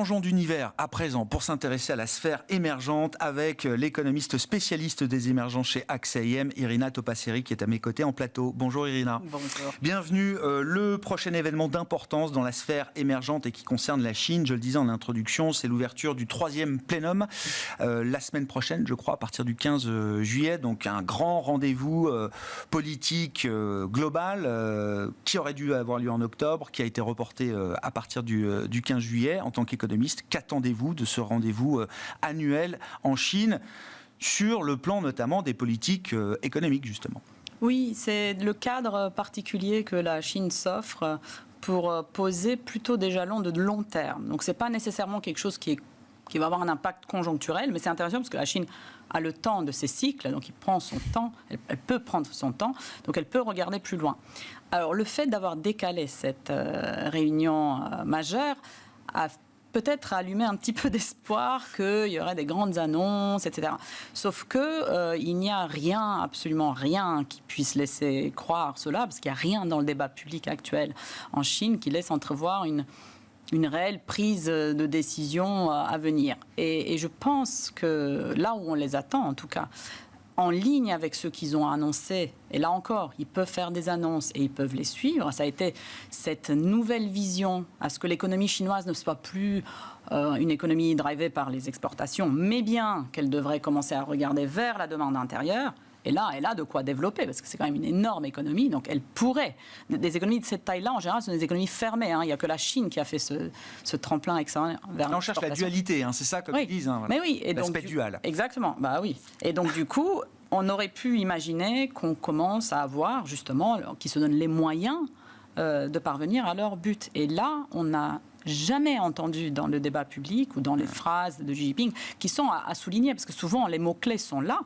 Changeons d'univers à présent pour s'intéresser à la sphère émergente avec l'économiste spécialiste des émergents chez AXA IM, Irina Topasseri, qui est à mes côtés en plateau. Bonjour Irina. Bonjour. Bienvenue. Le prochain événement d'importance dans la sphère émergente et qui concerne la Chine, je le disais en introduction, c'est l'ouverture du 3e plénum la semaine prochaine, je crois, à partir du 15 juillet. Donc un grand rendez-vous politique global qui aurait dû avoir lieu en octobre, qui a été reporté à partir du 15 juillet. En tant qu'économiste, qu'attendez-vous de ce rendez-vous annuel en Chine sur le plan notamment des politiques économiques, justement? Oui, c'est le cadre particulier que la Chine s'offre pour poser plutôt des jalons de long terme. Donc, ce n'est pas nécessairement quelque chose qui va avoir un impact conjoncturel, mais c'est intéressant parce que la Chine a le temps de ses cycles, donc il prend son temps, elle peut prendre son temps, donc elle peut regarder plus loin. Alors, le fait d'avoir décalé cette réunion majeure a peut-être allumé un petit peu d'espoir qu'il y aurait des grandes annonces, etc. Sauf que il n'y a rien, absolument rien, qui puisse laisser croire cela, parce qu'il n'y a rien dans le débat public actuel en Chine qui laisse entrevoir une réelle prise de décision à venir. Et je pense que là où on les attend, en tout cas, en ligne avec ceux qu'ils ont annoncés, et là encore, ils peuvent faire des annonces et ils peuvent les suivre. Ça a été cette nouvelle vision à ce que l'économie chinoise ne soit plus une économie drivée par les exportations, mais bien qu'elle devrait commencer à regarder vers la demande intérieure. Et là, elle a de quoi développer, parce que c'est quand même une énorme économie, donc elle pourrait. Des économies de cette taille-là, en général, ce sont des économies fermées. Il n'y a que la Chine qui a fait ce tremplin extraordinaire vers l'exportation. On cherche la dualité, c'est ça, comme ils disent. Voilà. Mais oui, et l'aspect dual. Exactement, bah oui. Et donc, du coup, on aurait pu imaginer qu'on commence à avoir, justement, qui se donnent les moyens de parvenir à leur but. Et là, on n'a jamais entendu dans le débat public ou dans les phrases de Xi Jinping, qui sont à souligner, parce que souvent, les mots-clés sont là.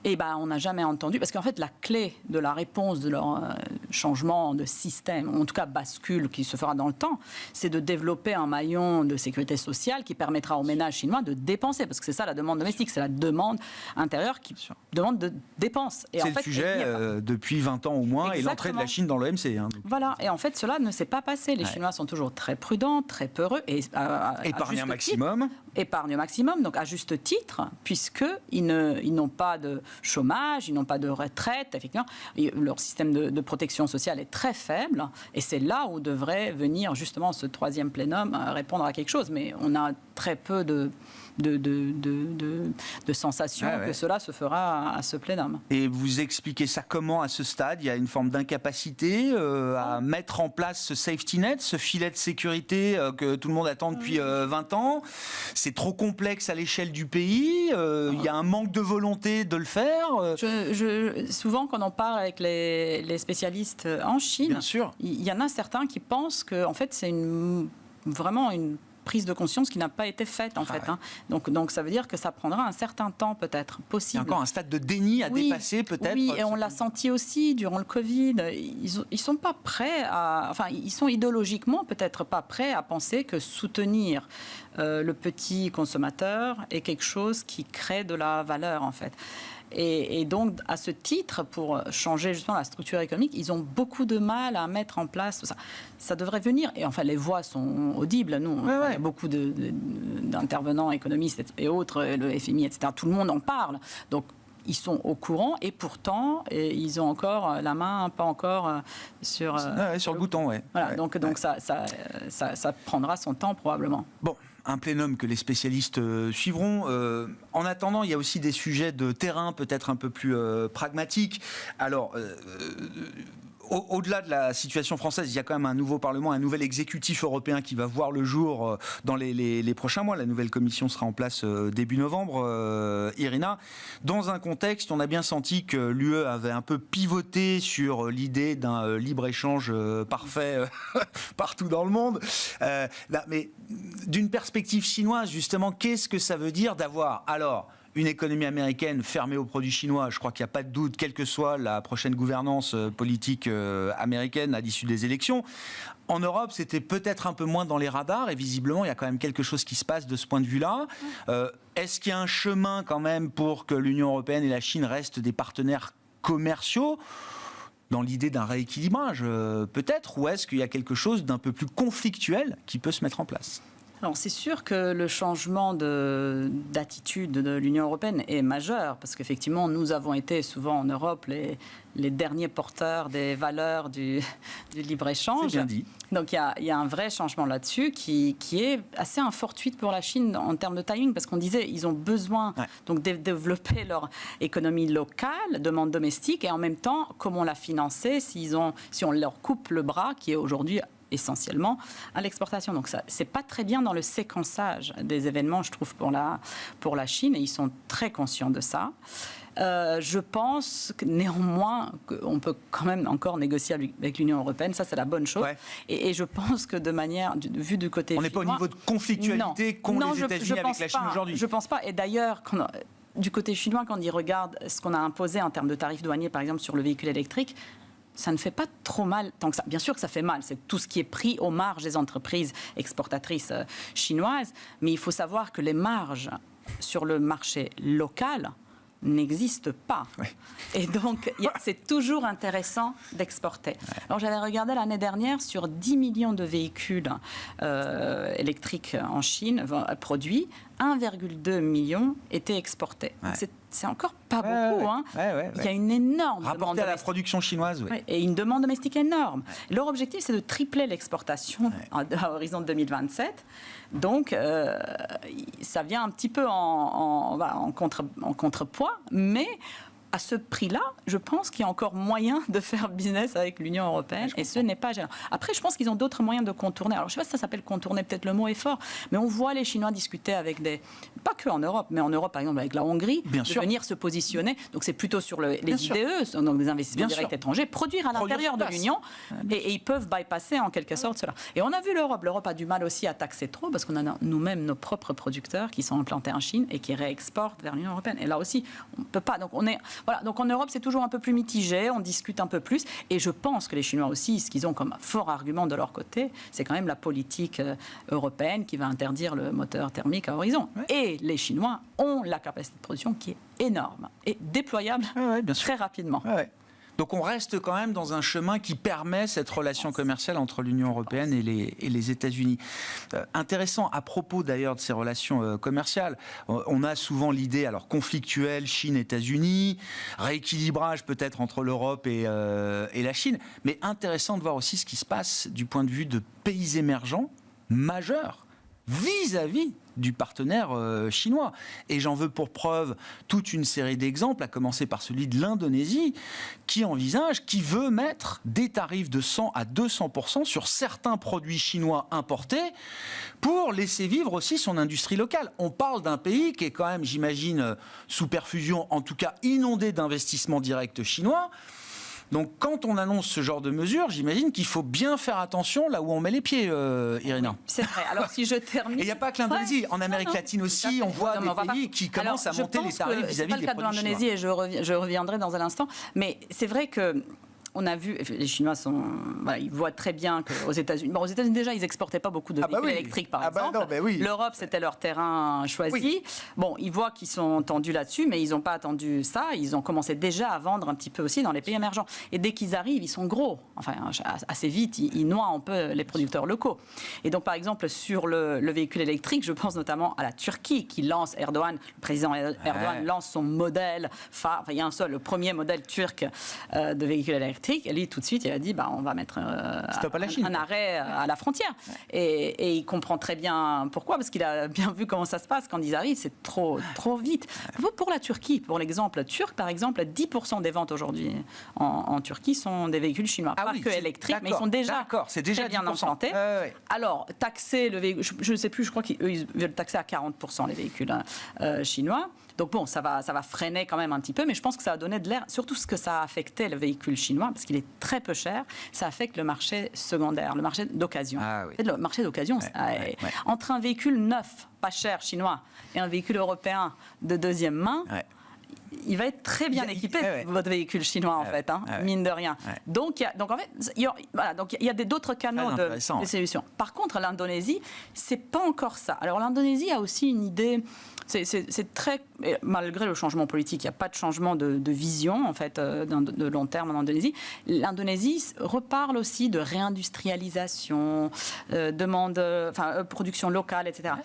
Et on n'a jamais entendu, parce qu'en fait, la clé de la réponse de leur changement de système, en tout cas bascule qui se fera dans le temps, c'est de développer un maillon de sécurité sociale qui permettra aux ménages chinois de dépenser, parce que c'est ça la demande domestique, c'est la demande intérieure qui demande de dépenses. Et c'est en fait, le sujet depuis 20 ans au moins, exactement. Et l'entrée de la Chine dans l'OMC. Voilà, et en fait, cela ne s'est pas passé. Les Chinois sont toujours très prudents, très peureux. Épargne un maximum. Épargne au maximum, donc à juste titre, puisqu'ils n'ont pas de chômage, ils n'ont pas de retraite, effectivement. Leur système de protection sociale est très faible, et c'est là où devrait venir justement ce 3e plénum répondre à quelque chose. Mais on a très peu de sensations que cela se fera à ce plénum. Et vous expliquez ça comment à ce stade? Il y a une forme d'incapacité à mettre en place ce safety net, ce filet de sécurité que tout le monde attend depuis 20 ans. C'est trop complexe à l'échelle du pays. Il y a un manque de volonté de le faire. Souvent, quand on parle avec les spécialistes en Chine, bien sûr, il y en a certains qui pensent que en fait, c'est vraiment une prise de conscience qui n'a pas été faite, en fait. Donc, ça veut dire que ça prendra un certain temps, peut-être, possible. Il y a encore un stade de déni à dépasser, peut-être. Oui, et on l'a senti aussi durant le Covid. Ils sont pas prêts ils sont idéologiquement peut-être pas prêts à penser que soutenir le petit consommateur est quelque chose qui crée de la valeur, en fait. Et donc, à ce titre, pour changer justement la structure économique, ils ont beaucoup de mal à mettre en place tout ça. Ça devrait venir, et enfin, les voix sont audibles. Nous, il y a beaucoup d'intervenants, économistes et autres, le FMI, etc. Tout le monde en parle. Donc, ils sont au courant, et pourtant, ils ont encore la main pas encore sur le bouton. Voilà, donc ça prendra son temps, probablement. Bon. Un plénum que les spécialistes suivront. En attendant, il y a aussi des sujets de terrain peut-être un peu plus pragmatiques. Alors, au-delà de la situation française, il y a quand même un nouveau Parlement, un nouvel exécutif européen qui va voir le jour dans les prochains mois. La nouvelle commission sera en place début novembre, Irina. Dans un contexte, on a bien senti que l'UE avait un peu pivoté sur l'idée d'un libre-échange parfait partout dans le monde. Mais d'une perspective chinoise, justement, qu'est-ce que ça veut dire d'avoir une économie américaine fermée aux produits chinois? Je crois qu'il n'y a pas de doute, quelle que soit la prochaine gouvernance politique américaine à l'issue des élections. En Europe, c'était peut-être un peu moins dans les radars, et visiblement, il y a quand même quelque chose qui se passe de ce point de vue-là. Est-ce qu'il y a un chemin quand même pour que l'Union européenne et la Chine restent des partenaires commerciaux dans l'idée d'un rééquilibrage, peut-être, ou est-ce qu'il y a quelque chose d'un peu plus conflictuel qui peut se mettre en place? Alors c'est sûr que le changement d'attitude de l'Union européenne est majeur, parce qu'effectivement, nous avons été souvent en Europe les derniers porteurs des valeurs du libre-échange. C'est bien dit. Donc il y a un vrai changement là-dessus qui est assez un fortuit pour la Chine en termes de timing, parce qu'on disait ils ont besoin donc, de développer leur économie locale, demande domestique, et en même temps, comment la financer si on leur coupe le bras, qui est aujourd'hui essentiellement à l'exportation. Donc ça, c'est pas très bien dans le séquençage des événements, je trouve, pour la Chine, et ils sont très conscients de ça. Je pense que néanmoins qu'on peut quand même encore négocier avec l'Union européenne, ça c'est la bonne chose. Ouais. Et je pense que de manière, vu du côté on n'est pas au niveau de conflictualité qu'ont les États-Unis avec la Chine aujourd'hui. Je pense pas. Et d'ailleurs, du côté chinois, quand ils regardent ce qu'on a imposé en termes de tarifs douaniers, par exemple sur le véhicule électrique, ça ne fait pas trop mal tant que ça. Bien sûr que ça fait mal, c'est tout ce qui est pris aux marges des entreprises exportatrices chinoises, mais il faut savoir que les marges sur le marché local n'existent pas. Oui. Et donc, c'est toujours intéressant d'exporter. Ouais. Alors, j'avais regardé l'année dernière sur 10 millions de véhicules électriques en Chine produits, 1,2 million étaient exportés. Ouais. C'est encore pas beaucoup. Hein. Il y a une énorme demande rapporté à la production chinoise. Oui. Et une demande domestique énorme. Leur objectif, c'est de tripler l'exportation à l'horizon de 2027. Donc, ça vient un petit peu en contrepoids, mais à ce prix-là, je pense qu'il y a encore moyen de faire business avec l'Union européenne, et ce n'est pas gênant. Après, je pense qu'ils ont d'autres moyens de contourner. Alors, je ne sais pas si ça s'appelle contourner, peut-être le mot est fort, mais on voit les Chinois discuter avec pas que en Europe, mais en Europe, par exemple, avec la Hongrie, venir se positionner. Donc, c'est plutôt sur les IDE, donc des investissements directs étrangers, produire à l'intérieur de l'Union, et ils peuvent bypasser en quelque sorte cela. Et on a vu l'Europe. L'Europe a du mal aussi à taxer trop, parce qu'on a nous-mêmes nos propres producteurs qui sont implantés en Chine et qui réexportent vers l'Union européenne. Et là aussi, on ne peut pas. Donc, voilà, donc en Europe, c'est toujours un peu plus mitigé, on discute un peu plus. Et je pense que les Chinois aussi, ce qu'ils ont comme fort argument de leur côté, c'est quand même la politique européenne qui va interdire le moteur thermique à horizon. Ouais. Et les Chinois ont la capacité de production qui est énorme et déployable très rapidement. Ouais. Donc on reste quand même dans un chemin qui permet cette relation commerciale entre l'Union européenne et les États-Unis. Intéressant, à propos d'ailleurs de ces relations commerciales, on a souvent l'idée alors conflictuelle Chine-États-Unis, rééquilibrage peut-être entre l'Europe et la Chine, mais intéressant de voir aussi ce qui se passe du point de vue de pays émergents majeurs vis-à-vis du partenaire chinois. Et j'en veux pour preuve toute une série d'exemples, à commencer par celui de l'Indonésie, qui veut mettre des tarifs de 100 à 200% sur certains produits chinois importés pour laisser vivre aussi son industrie locale. On parle d'un pays qui est quand même, j'imagine, sous perfusion, en tout cas inondé d'investissements directs chinois. Donc, quand on annonce ce genre de mesures, j'imagine qu'il faut bien faire attention là où on met les pieds, Irina. C'est vrai. Alors, si je termine... Et il n'y a pas que l'Indonésie. En Amérique latine aussi, on voit des pays qui commencent à monter les tarifs vis-à-vis des produits chinois. Ce n'est pas le cas de l'Indonésie, et je reviendrai dans un instant. Mais c'est vrai que on a vu, les Chinois ils voient très bien qu'aux États-Unis, aux États-Unis déjà, ils n'exportaient pas beaucoup de véhicules électriques, par exemple. L'Europe, c'était leur terrain choisi. Oui. Bon, ils voient qu'ils sont tendus là-dessus, mais ils n'ont pas attendu ça. Ils ont commencé déjà à vendre un petit peu aussi dans les pays émergents. Et dès qu'ils arrivent, ils sont gros. Enfin, assez vite, ils noient un peu les producteurs locaux. Et donc, par exemple, sur le véhicule électrique, je pense notamment à la Turquie qui lance, le président Erdogan lance son modèle phare. Enfin, il y a un seul, le premier modèle turc de véhicule électrique. Et lui, tout de suite, il a dit on va mettre un arrêt à la frontière. Et il comprend très bien pourquoi, parce qu'il a bien vu comment ça se passe. Quand ils arrivent, c'est trop vite. Pour la Turquie, pour l'exemple turc, par exemple, 10% des ventes aujourd'hui en Turquie sont des véhicules chinois. Pas que électriques, mais ils sont déjà très bien implantés. Alors, taxer le véhicule, je ne sais plus, je crois qu'ils veulent taxer à 40% les véhicules chinois. Donc bon, ça va freiner quand même un petit peu, mais je pense que ça a donné de l'air. Surtout ce que ça a affecté le véhicule chinois, parce qu'il est très peu cher, ça affecte le marché secondaire, le marché d'occasion. Le marché d'occasion, entre un véhicule neuf, pas cher, chinois, et un véhicule européen de deuxième main... Il va être très bien équipé, votre véhicule chinois, en fait, mine de rien. Donc, en fait, il y a d'autres canaux de solutions. Par contre, l'Indonésie, c'est pas encore ça. Alors, l'Indonésie a aussi une idée c'est très... Malgré le changement politique, il n'y a pas de changement de vision, en fait, de long terme en Indonésie. L'Indonésie reparle aussi de réindustrialisation, production locale, etc. Ouais.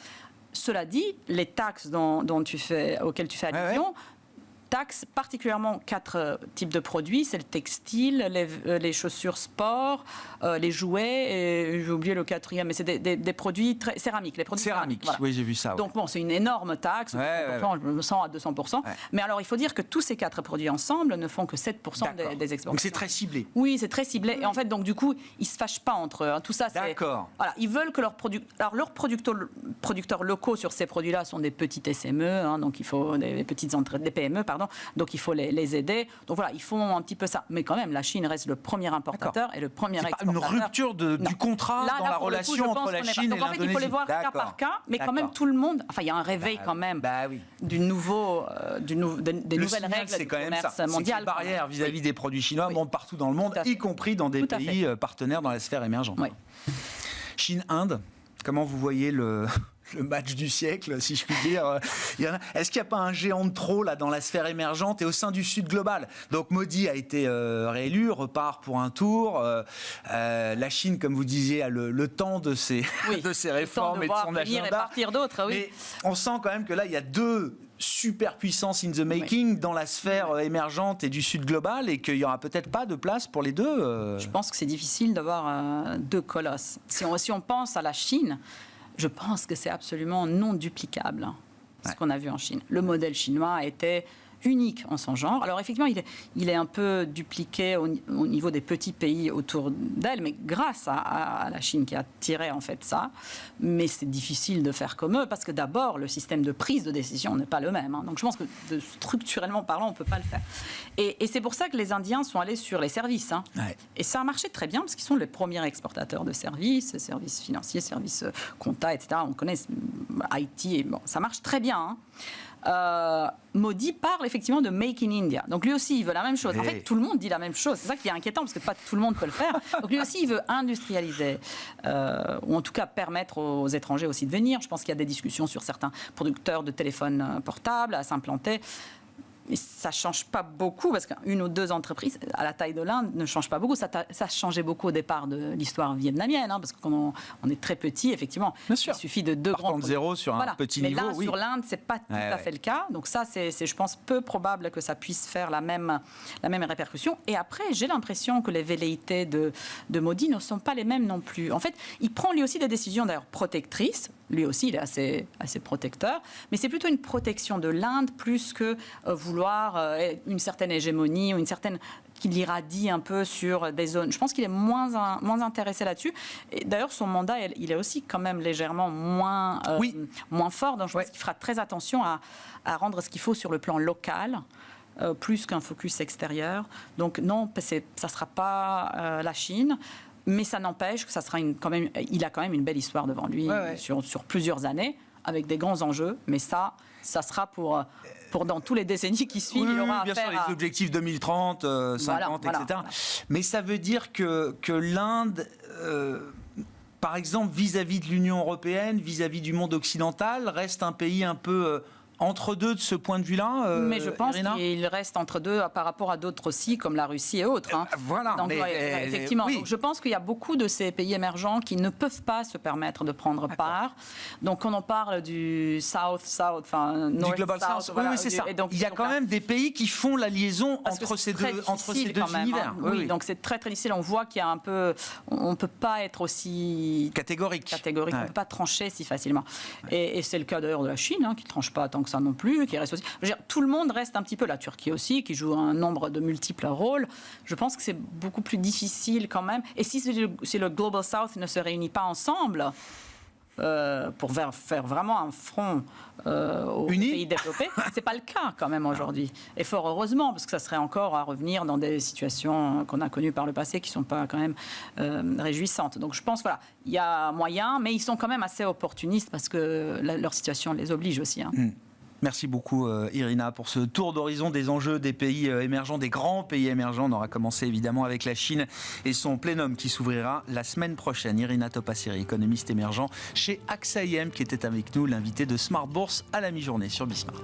Cela dit, les taxes auxquelles tu fais allusion... taxent particulièrement 4 types de produits. C'est le textile, les chaussures sport, les jouets, et j'ai oublié le 4e, mais c'est des produits céramiques. Les produits céramiques, voilà. Oui, j'ai vu ça. Ouais. Donc bon, c'est une énorme taxe, je me sens à 200%. Ouais. Mais alors, il faut dire que tous ces 4 produits ensemble ne font que 7% des exportations. Donc c'est très ciblé. Oui, c'est très ciblé. Et en fait, donc du coup, ils ne se fâchent pas entre eux. Tout ça, c'est... D'accord. Voilà, ils veulent que leurs producteurs locaux sur ces produits-là sont des petites SME, donc il faut des PME, pardon. Donc il faut les aider. Donc voilà, ils font un petit peu ça. Mais quand même, la Chine reste le premier importateur et le premier exportateur. Pas une rupture du contrat dans la relation entre la Chine et l'Indonésie. Donc en fait, il faut les voir cas par cas. Mais quand même, tout le monde... Enfin, il y a un réveil quand même des nouvelles règles du commerce mondial. Les barrières vis-à-vis des produits chinois montent partout dans le monde, y compris dans des pays partenaires dans la sphère émergente. Oui. Chine-Inde, comment vous voyez le match du siècle, si je puis dire. Est-ce qu'il n'y a pas un géant de trop là, dans la sphère émergente et au sein du Sud global? Donc Modi a été réélu, repart pour un tour. La Chine, comme vous disiez, a le temps de ses réformes et de son agenda. Et partir d'autres, oui. Mais on sent quand même que là, il y a 2 superpuissances in the making dans la sphère émergente et du Sud global, et qu'il n'y aura peut-être pas de place pour les deux. Je pense que c'est difficile d'avoir 2 colosses. Si on pense à la Chine, je pense que c'est absolument non duplicable, ce qu'on a vu en Chine. Le modèle chinois était unique en son genre. Alors effectivement, il est un peu dupliqué au niveau des petits pays autour d'elle, mais grâce à la Chine qui a tiré en fait ça. Mais c'est difficile de faire comme eux, parce que d'abord, le système de prise de décision n'est pas le même. Donc je pense que structurellement parlant, on ne peut pas le faire. Et c'est pour ça que les Indiens sont allés sur les services. Et ça a marché très bien, parce qu'ils sont les premiers exportateurs de services financiers, services compta, etc. On connaît IT, et bon, ça marche très bien. Modi parle effectivement de Make in India. Donc lui aussi, il veut la même chose. En fait, tout le monde dit la même chose. C'est ça qui est inquiétant, parce que pas tout le monde peut le faire. Donc lui aussi, il veut industrialiser, ou en tout cas permettre aux étrangers aussi de venir. Je pense qu'il y a des discussions sur certains producteurs de téléphones portables à s'implanter. Mais ça ne change pas beaucoup, parce qu'une ou 2 entreprises à la taille de l'Inde ne changent pas beaucoup. Ça changeait beaucoup au départ de l'histoire vietnamienne, parce qu'on est très petit, effectivement. Bien sûr. Il suffit de 2 grands... de zéro sur un petit niveau. Mais là, sur l'Inde, ce n'est pas tout à fait le cas. Donc ça, c'est, je pense, peu probable que ça puisse faire la même répercussion. Et après, j'ai l'impression que les velléités de Modi ne sont pas les mêmes non plus. En fait, il prend lui aussi des décisions d'ailleurs protectrices. Lui aussi, il est assez protecteur. Mais c'est plutôt une protection de l'Inde plus que vouloir une certaine hégémonie ou une certaine qu'il irradie un peu sur des zones. Je pense qu'il est moins intéressé là-dessus. Et d'ailleurs, son mandat, il est aussi quand même légèrement moins fort. Donc je pense qu'il fera très attention à rendre ce qu'il faut sur le plan local. Plus qu'un focus extérieur. Donc non, ça ne sera pas la Chine. Mais ça n'empêche que il a quand même une belle histoire devant lui sur plusieurs années, avec des grands enjeux. Mais ça sera pour dans tous les décennies qui suivent. Il aura bien sûr, les objectifs 2030, 50, etc. Voilà. Mais ça veut dire que l'Inde, par exemple, vis-à-vis de l'Union européenne, vis-à-vis du monde occidental, reste un pays un peu... entre deux de ce point de vue-là, mais je pense qu'il reste entre deux par rapport à d'autres aussi, comme la Russie et autres. Voilà. Donc, effectivement. Oui. Donc, je pense qu'il y a beaucoup de ces pays émergents qui ne peuvent pas se permettre de prendre part. Donc, quand on parle du South, du Global South, oui, c'est ça. Donc, il y a quand même des pays qui font la liaison entre ces deux univers. Oui, donc c'est très, très difficile. On voit qu'il y a un peu... On ne peut pas être aussi... catégorique. On ne peut pas trancher si facilement. Et c'est le cas d'ailleurs de la Chine, qui ne tranche pas tant que ça non plus, qui reste aussi... Je veux dire, tout le monde reste un petit peu, la Turquie aussi, qui joue un nombre de multiples rôles. Je pense que c'est beaucoup plus difficile quand même. Et si le Global South ne se réunit pas ensemble pour faire vraiment un front aux pays développés, c'est pas le cas quand même aujourd'hui. Et fort heureusement, parce que ça serait encore à revenir dans des situations qu'on a connues par le passé qui sont pas quand même réjouissantes. Donc je pense, voilà, il y a moyen, mais ils sont quand même assez opportunistes parce que leur situation les oblige aussi. Merci beaucoup Irina pour ce tour d'horizon des enjeux des pays émergents, des grands pays émergents. On aura commencé évidemment avec la Chine et son plénum qui s'ouvrira la semaine prochaine. Irina Topasseri, économiste émergent chez AXA IM, qui était avec nous, l'invité de Smart Bourse à la mi-journée sur Bismart.